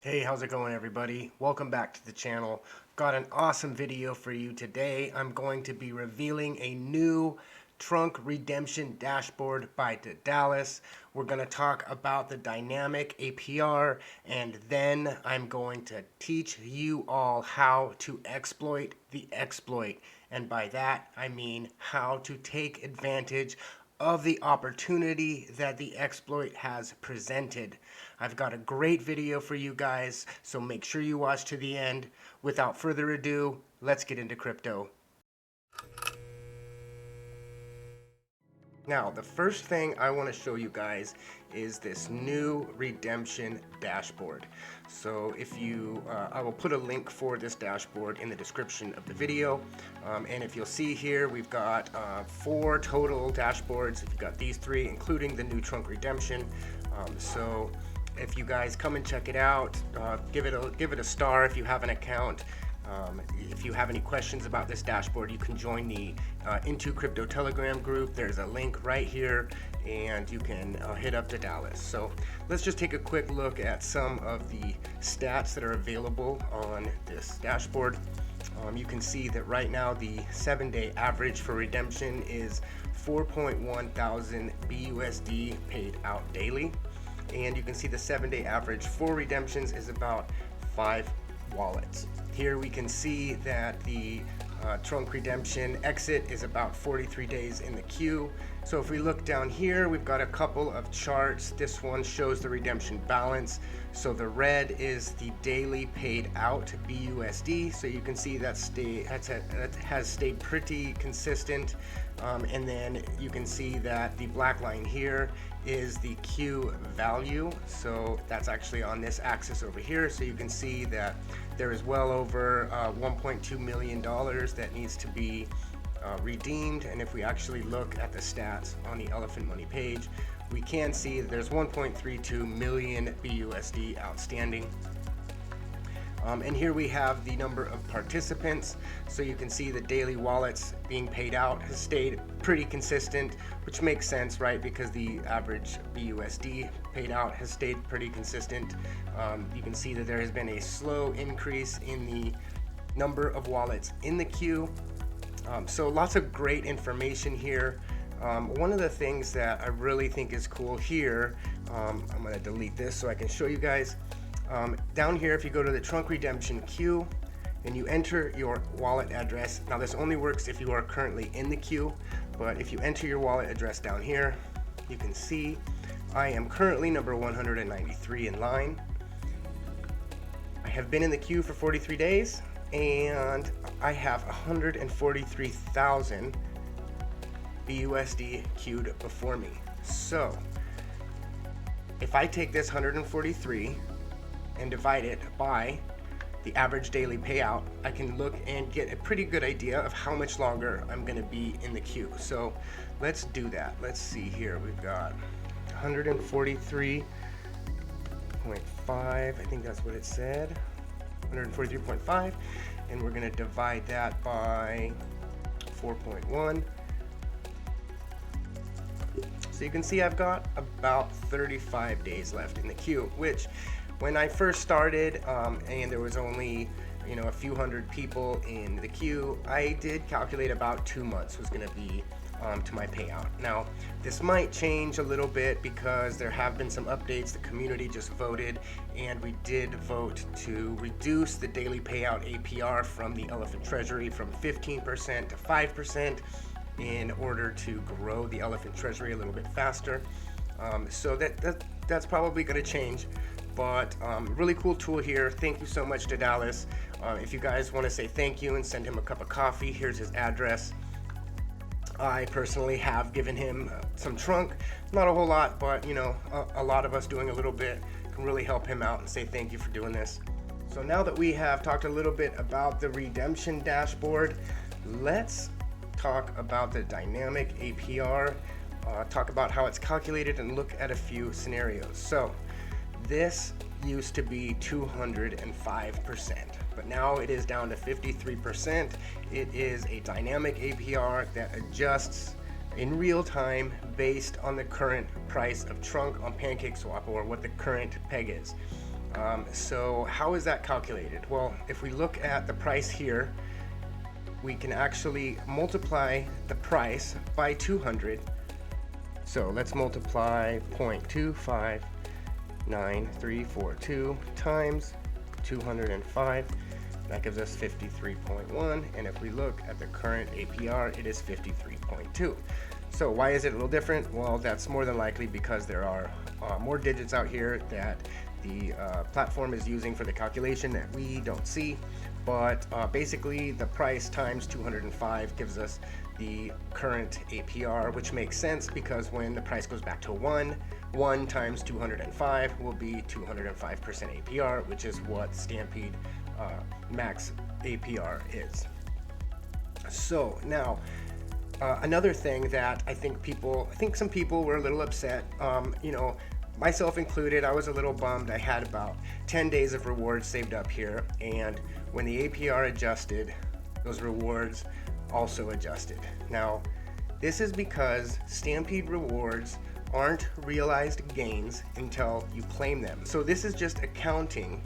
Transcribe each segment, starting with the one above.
Hey, how's it going, everybody? Welcome back to the channel. Got an awesome video for you today. I'm going to be revealing a new trunk redemption dashboard by Dallas. We're going to talk about the dynamic APR, and then I'm going to teach you all how to exploit the exploit. And by that, I mean how to take advantage of the opportunity that the exploit has presented. I've got a great video for you guys, so make sure you watch to the end. Without further ado, let's get into crypto. Now, the first thing I want to show you guys is this new redemption dashboard. So if you, I will put a link for this dashboard in the description of the video. And if you'll see here, we've got 4 total dashboards. You've got these 3, including the new trunk redemption. So if you guys come and check it out, give it a star if you have an account. If you have any questions about this dashboard, you can join the Into Crypto Telegram group. There's a link right here, and you can hit up to Dallas. So let's just take a quick look at some of the stats that are available on this dashboard. You can see that right now the 7-day average for redemption is 4.1 thousand BUSD paid out daily. And you can see the 7-day average for redemptions is about 5 wallets. Here we can see that the trunk redemption exit is about 43 days in the queue. So if we look down here, we've got a couple of charts. This one shows the redemption balance. So the red is the daily paid out BUSD. So you can see that has stayed pretty consistent. And then you can see that the black line here is the Q value. So that's actually on this axis over here. So you can see that there is well over $1.2 million that needs to be redeemed. And if we actually look at the stats on the Elephant Money page, we can see that there's 1.32 million BUSD outstanding. And here we have the number of participants. So you can see the daily wallets being paid out has stayed pretty consistent, which makes sense, right? Because the average BUSD paid out has stayed pretty consistent. You can see that there has been a slow increase in the number of wallets in the queue. So lots of great information here. One of the things that I really think is cool here, I'm going to delete this so I can show you guys. Down here, if you go to the trunk redemption queue and you enter your wallet address, now this only works if you are currently in the queue, but if you enter your wallet address down here, you can see I am currently number 193 in line. I have been in the queue for 43 days and I have 143,000 BUSD queued before me. So if I take this 143 and divide it by the average daily payout, I can look and get a pretty good idea of how much longer I'm going to be in the queue. So let's do that. Let's see here. We've got 143.5, I think that's what it said, 143.5, and we're going to divide that by 4.1. So you can see I've got about 35 days left in the queue, which when I first started and there was only a few hundred people in the queue, I did calculate about 2 months was going to be to my payout. Now this might change a little bit because there have been some updates. The community just voted and we did vote to reduce the daily payout APR from the Elephant Treasury from 15% to 5% in order to grow the Elephant Treasury a little bit faster. So that's probably going to change. But really cool tool here. Thank you so much to Dallas. If you guys want to say thank you and send him a cup of coffee, here's his address. I personally have given him some trunk, not a whole lot, but a lot of us doing a little bit can really help him out and say thank you for doing this. So now that we have talked a little bit about the redemption dashboard, let's talk about the dynamic APR, talk about how it's calculated and look at a few scenarios. So this used to be 205%, but now it is down to 53%. It is a dynamic APR that adjusts in real time based on the current price of trunk on PancakeSwap, or what the current peg is. So how is that calculated? Well, if we look at the price here, we can actually multiply the price by 200. So let's multiply 0.259342 times 205. That gives us 53.1. And if we look at the current APR, it is 53.2. So why is it a little different? Well, that's more than likely because there are more digits out here that the platform is using for the calculation that we don't see. But basically the price times 205 gives us the current APR, which makes sense because when the price goes back to 1 times 205 will be 205% APR, which is what Stampede max APR is. So now another thing that I think some people were a little upset, myself included. I was a little bummed. I had about 10 days of rewards saved up here, and when the APR adjusted, those rewards also adjusted. Now, this is because Stampede rewards aren't realized gains until you claim them. So this is just accounting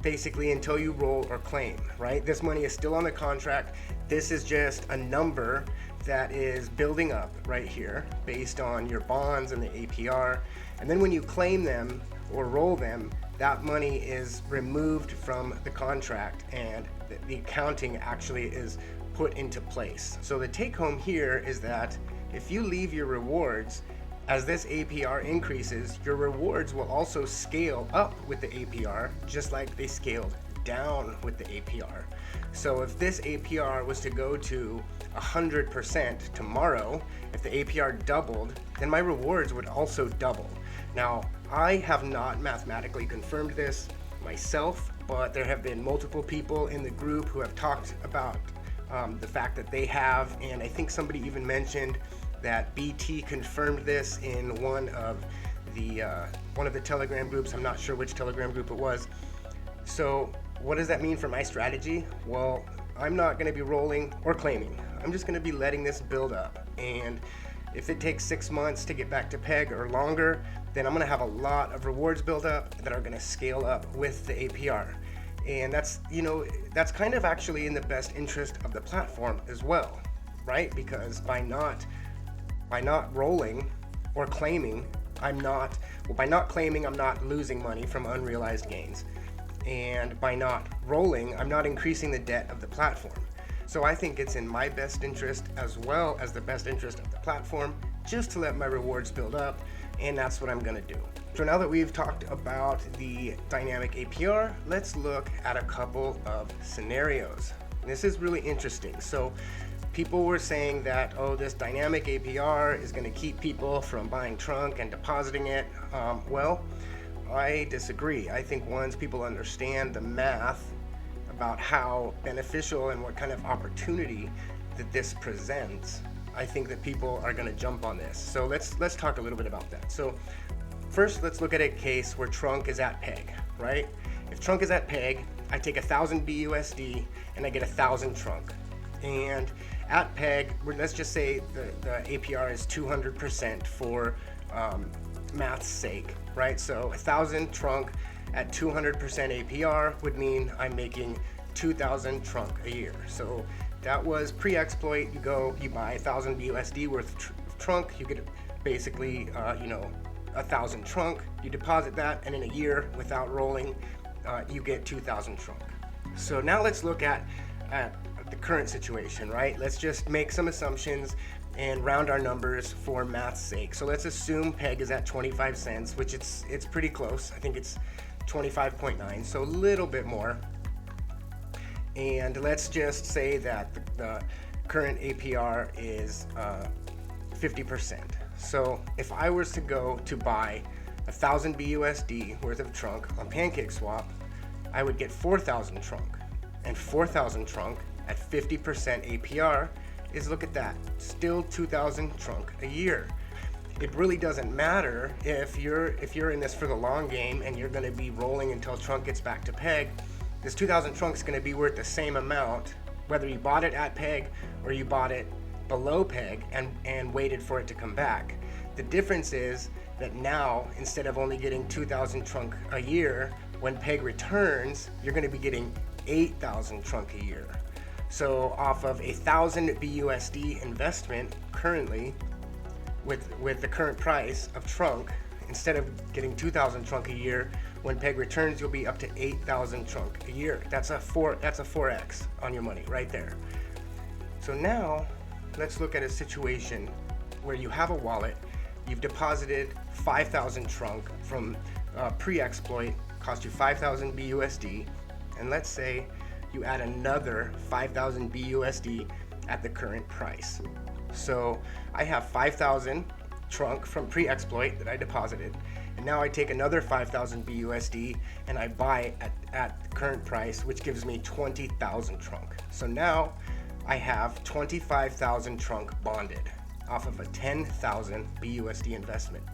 basically until you roll or claim, right? This money is still on the contract. This is just a number that is building up right here based on your bonds and the APR. And then when you claim them or roll them, that money is removed from the contract and the accounting actually is put into place. So the take home here is that if you leave your rewards, as this APR increases, your rewards will also scale up with the APR, just like they scaled down with the APR. So if this APR was to go to 100% tomorrow, if the APR doubled, then my rewards would also double. Now, I have not mathematically confirmed this myself, but there have been multiple people in the group who have talked about the fact that they have, and I think somebody even mentioned that BT confirmed this in one of the Telegram groups. I'm not sure which Telegram group it was. So what does that mean for my strategy? Well, I'm not going to be rolling or claiming. I'm just going to be letting this build up. And if it takes 6 months to get back to peg or longer, then I'm going to have a lot of rewards build up that are going to scale up with the APR. And that's kind of actually in the best interest of the platform as well, right? Because by not rolling or claiming, I'm not losing money from unrealized gains. And by not rolling, I'm not increasing the debt of the platform. So I think it's in my best interest as well as the best interest of the platform just to let my rewards build up, and that's what I'm gonna do. So now that we've talked about the dynamic APR, let's look at a couple of scenarios. This is really interesting. So people were saying that, oh, this dynamic APR is going to keep people from buying trunk and depositing it. Well, I disagree. I think once people understand the math about how beneficial and what kind of opportunity that this presents, I think that people are going to jump on this. So let's talk a little bit about that. So first, let's look at a case where trunk is at peg, right? If trunk is at peg, I take 1,000 BUSD and I get 1,000 trunk. And at peg, let's just say the APR is 200% for math's sake, right? So 1,000 trunk at 200% APR would mean I'm making 2,000 trunk a year. So that was pre-exploit. You buy 1,000 BUSD worth of trunk, you get basically 1,000 trunk, you deposit that, and in a year without rolling, you get 2,000 trunk. So now let's look at the current situation, right? Let's just make some assumptions and round our numbers for math's sake. So let's assume peg is at 25 cents, which it's pretty close. I think it's 25.9, so a little bit more. And let's just say that the current APR is 50%. So if I was to go to buy 1,000 BUSD worth of trunk on PancakeSwap, I would get 4,000 trunk. And 4,000 trunk at 50% APR is, look at that, still 2,000 trunk a year. It really doesn't matter if you're in this for the long game and you're going to be rolling until trunk gets back to peg. This 2,000 trunk is going to be worth the same amount whether you bought it at peg or you bought it below peg and waited for it to come back. The difference is that now, instead of only getting 2,000 trunk a year, when PEG returns, you're going to be getting 8,000 trunk a year. So off of 1,000 BUSD investment currently, with the current price of trunk, instead of getting 2,000 trunk a year, when PEG returns, you'll be up to 8,000 trunk a year. That's a 4x on your money right there. So now let's look at a situation where you have a wallet, you've deposited 5,000 trunk from pre-exploit, cost you 5,000 BUSD, and let's say you add another 5,000 BUSD at the current price. So I have 5,000 trunk from pre-exploit that I deposited, and now I take another 5,000 BUSD and I buy at the current price, which gives me 20,000 trunk. So now I have 25,000 trunk bonded off of a 10,000 BUSD investment.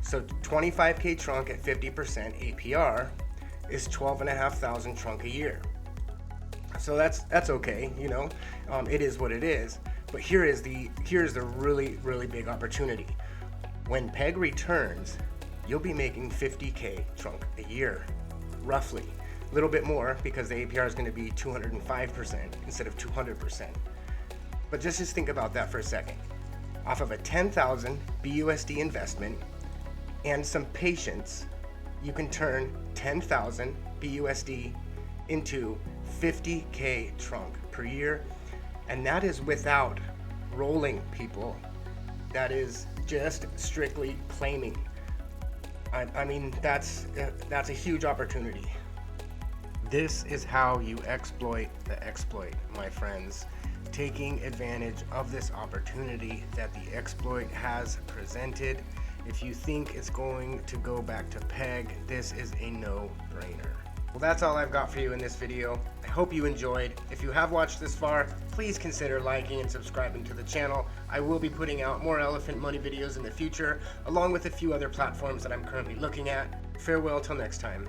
So 25K trunk at 50% APR is 12,500 trunk a year. So that's okay, you know, it is what it is. But here's the really big opportunity. When PEG returns, you'll be making 50K trunk a year, roughly. A little bit more because the APR is going to be 205% instead of 200%. But just think about that for a second. Off of a 10,000 BUSD investment and some patience, you can turn 10,000 BUSD into 50K trunk per year, and that is without rolling, people. That is just strictly claiming. I mean, that's a huge opportunity. This is how you exploit the exploit, my friends. Taking advantage of this opportunity that the exploit has presented. If you think it's going to go back to PEG, this is a no-brainer. Well, that's all I've got for you in this video. I hope you enjoyed. If you have watched this far, please consider liking and subscribing to the channel. I will be putting out more elephant money videos in the future, along with a few other platforms that I'm currently looking at. Farewell till next time.